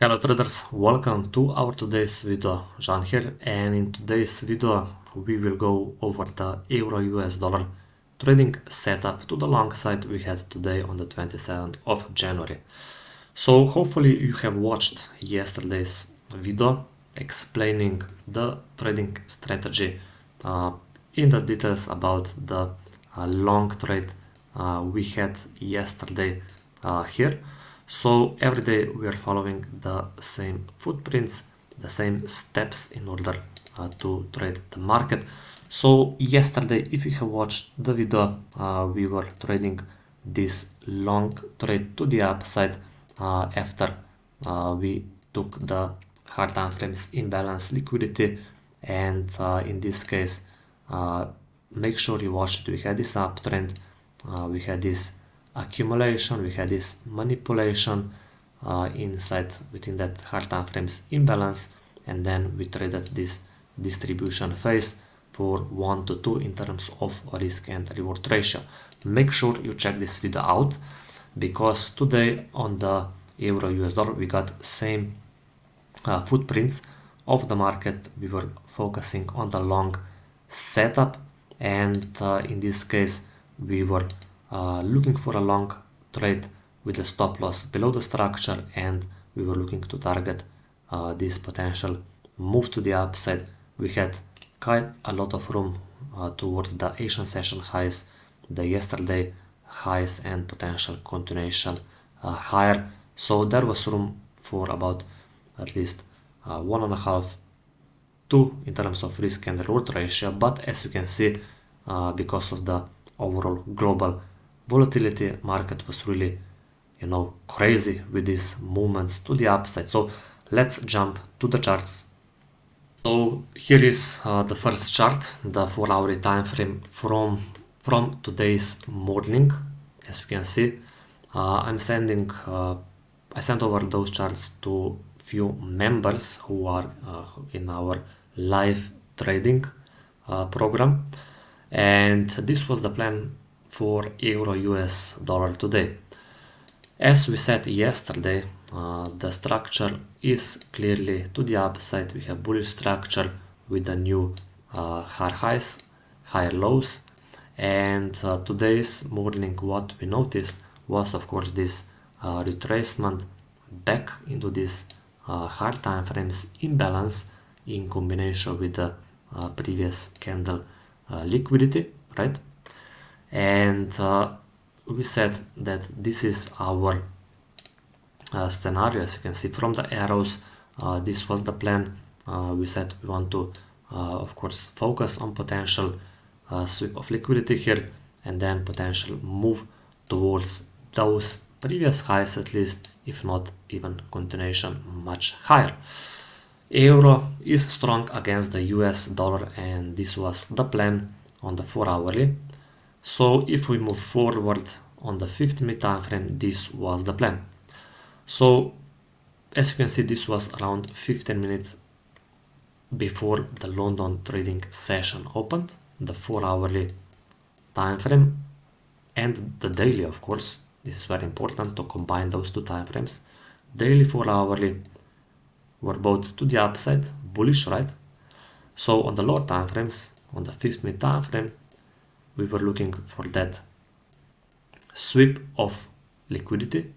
Hello traders, welcome to our today's video. Jean here, and in today's video we will go over the euro US dollar trading setup to the long side we had today on the 27th of January. So hopefully you have watched yesterday's video explaining the trading strategy in the details about the long trade we had yesterday here. So every day we are following the same footprints, the same steps in order to trade the market. So yesterday, if you have watched the video, we were trading this long trade to the upside after we took the hard time frames imbalance liquidity, and in this case make sure you watch it. We had this uptrend, we had this accumulation, we had this manipulation inside within that hard time frames imbalance, and then we traded this distribution phase for 1 to 2 in terms of risk and reward ratio. Make sure you check this video out, because today on the euro US dollar we got same footprints of the market. We were focusing on the long setup, and in this case we were looking for a long trade with a stop loss below the structure, and we were looking to target this potential move to the upside. We had quite a lot of room towards the Asian session highs, the yesterday highs, and potential continuation higher. So there was room for about at least 1.5 2 in terms of risk and reward ratio, but as you can see, because of the overall global volatility, market was really crazy with these movements to the upside. So let's jump to the charts. So here is the first chart, the 4-hour time frame from today's morning. As you can see, I sent over those charts to few members who are in our live trading program, and this was the plan for euro US dollar today. As we said yesterday, the structure is clearly to the upside. We have bullish structure with the new higher highs, higher lows, and today's morning what we noticed was, of course, this retracement back into this hard time frames imbalance in combination with the previous candle liquidity, right? And we said that this is our scenario. As you can see from the arrows, this was the plan. We said we want to of course focus on potential sweep of liquidity here, and then potential move towards those previous highs, at least, if not even continuation much higher. Euro is strong against the US dollar, and this was the plan on the 4-hourly. So if we move forward on the 50-minute time frame, this was the plan. So as you can see, this was around 15 minutes before the London trading session opened, the 4-hourly time frame and the daily, of course. This is very important to combine those two time frames. Daily 4-hourly were both to the upside, bullish, right? So on the lower time frames, on the 50-minute time frame, we were looking for that sweep of liquidity.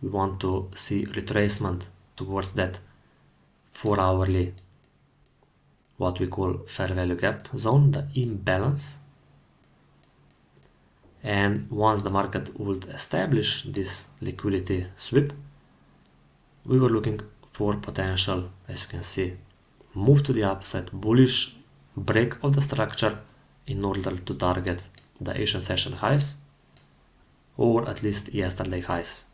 We want to see retracement towards that 4-hourly, what we call fair value gap zone, the imbalance. And once the market would establish this liquidity sweep, we were looking for potential, as you can see, move to the upside, bullish break of the structure in order to target the Asian session highs, or at least yesterday highs.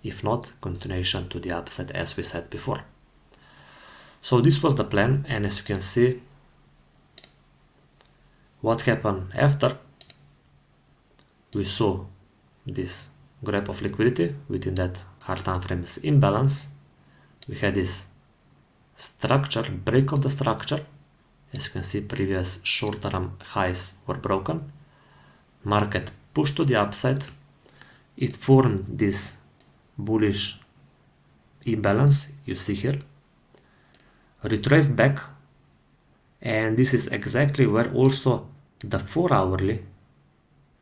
If not, continuation to the upside, as we said before. So this was the plan, and as you can see, what happened after, we saw this grab of liquidity within that hard time frames imbalance. We had this structure, break of the structure. As you can see, previous short-term highs were broken. Market pushed to the upside. It formed this bullish imbalance you see here, retraced back, and this is exactly where also the 4-hourly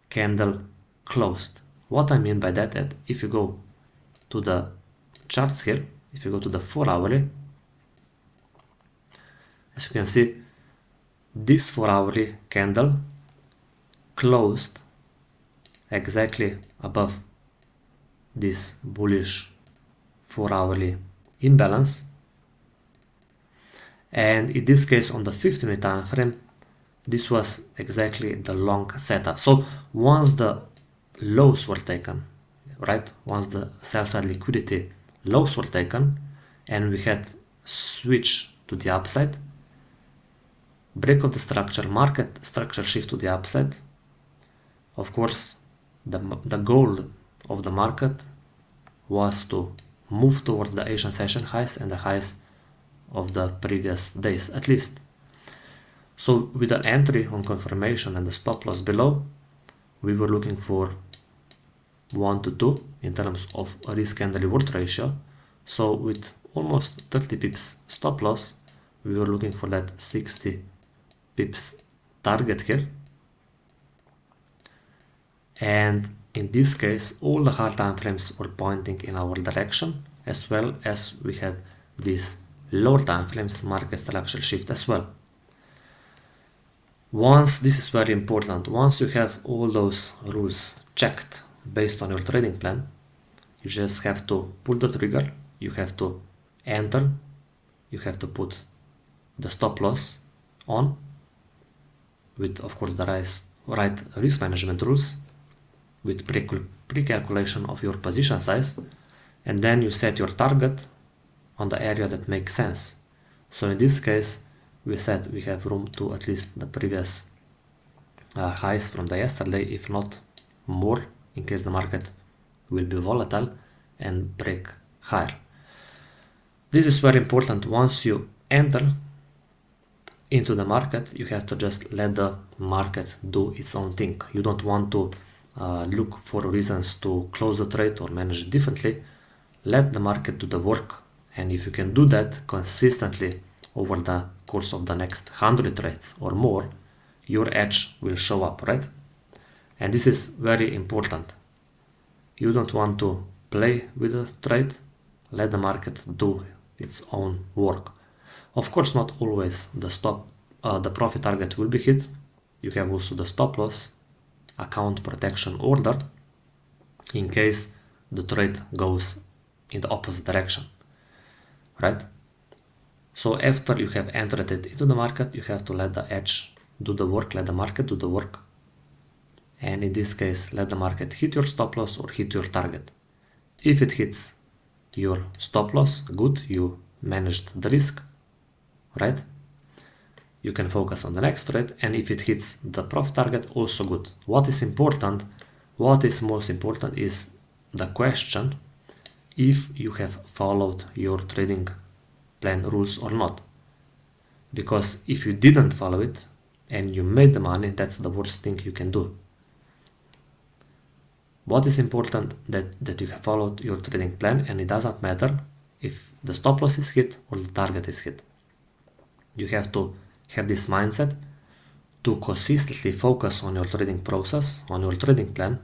candle closed. What I mean by that, that if you go to the charts here, if you go to the 4-hourly, as you can see, this 4-hourly candle closed exactly above this bullish 4-hourly imbalance, and in this case on the 15-minute time frame, this was exactly the long setup. So once the lows were taken, right, once the sell side liquidity lows were taken and we had switch to the upside, break of the structure, market structure shift to the upside, of course the goal of the market was to move towards the Asian session highs and the highs of the previous days at least. So with the entry on confirmation and the stop loss below, we were looking for 1 to 2 in terms of risk and reward ratio. So with almost 30 pips stop loss, we were looking for that 60 pips target here. And in this case, all the higher time frames were pointing in our direction, as well as we had these lower time frames market structure shift as well. Once, this is very important, once you have all those rules checked based on your trading plan, you just have to pull the trigger, you have to enter, you have to put the stop loss on with, of course, the right risk management rules, with pre-calculation of your position size, and then you set your target on the area that makes sense. So in this case, we said we have room to at least the previous highs from the yesterday, if not more, in case the market will be volatile and break higher. This is very important. Once you enter into the market, you have to just let the market do its own thing. You don't want to look for reasons to close the trade or manage it differently. Let the market do the work, and if you can do that consistently over the course of the next 100 trades or more, your edge will show up, right? And this is very important. You don't want to play with the trade. Let the market do its own work. Of course, not always the profit target will be hit. You have also the stop loss, account protection order, in case the trade goes in the opposite direction, right? So after you have entered it into the market, you have to let the edge do the work, let the market do the work. And in this case, let the market hit your stop loss or hit your target. If it hits your stop loss, good, you managed the risk, right? You can focus on the next trade, and if it hits the profit target, also good. What is important, what is most important is the question if you have followed your trading plan rules or not. Because if you didn't follow it and you made the money, that's the worst thing you can do. What is important that you have followed your trading plan, and it doesn't matter if the stop loss is hit or the target is hit. You have to have this mindset to consistently focus on your trading process, on your trading plan,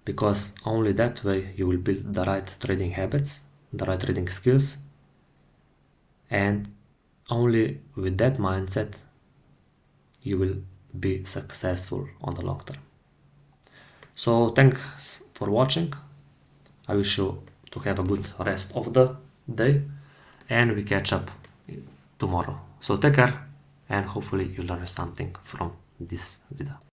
because only that way you will build the right trading habits, the right trading skills, and only with that mindset you will be successful on the long term. So thanks for watching. I wish you to have a good rest of the day, and we catch up tomorrow. So take care, and hopefully you learn something from this video.